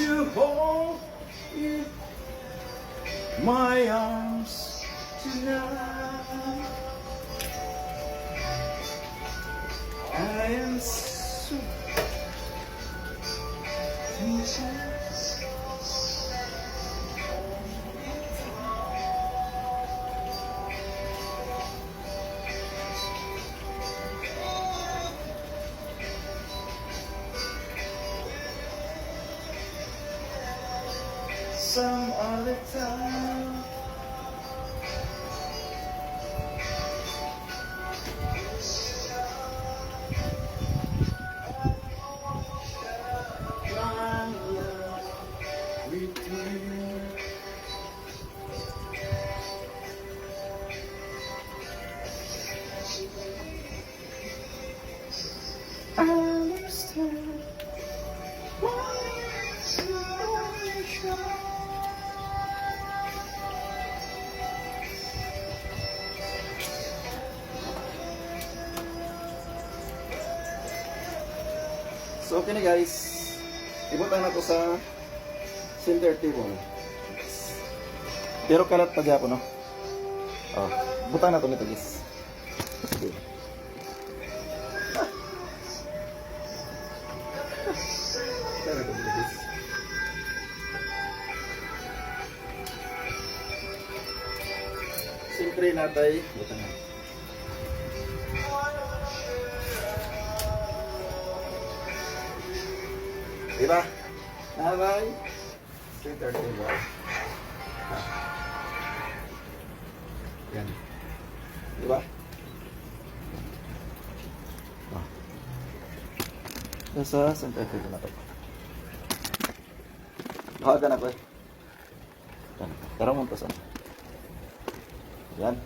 to hold in my arms tonight. I am so anxious. Some other time. My love with you. I understand my situation. So okay na guys, ibutan na to sa center table. Pero kalat pa gyapon no. Oh, butan na to nito guys. Sige. Tara to guys. Siyempre natay butan na. Diba? Naray. Center table. Yan. Diba? Oh. Sa center table na to. Bahaga na ko eh. Yan. Tara mo saan. Yan.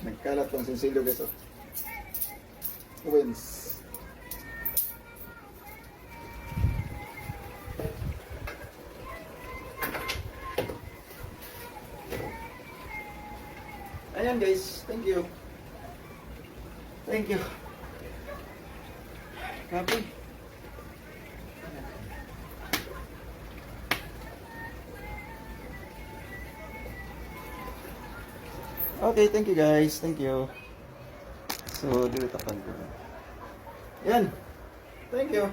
Nagkalat tong sinsilyo guys oh. Wins. Ayan guys, thank you. Thank you. Copy. Okay, thank you guys. Thank you. So, dito tapan ko. Yan. Thank you.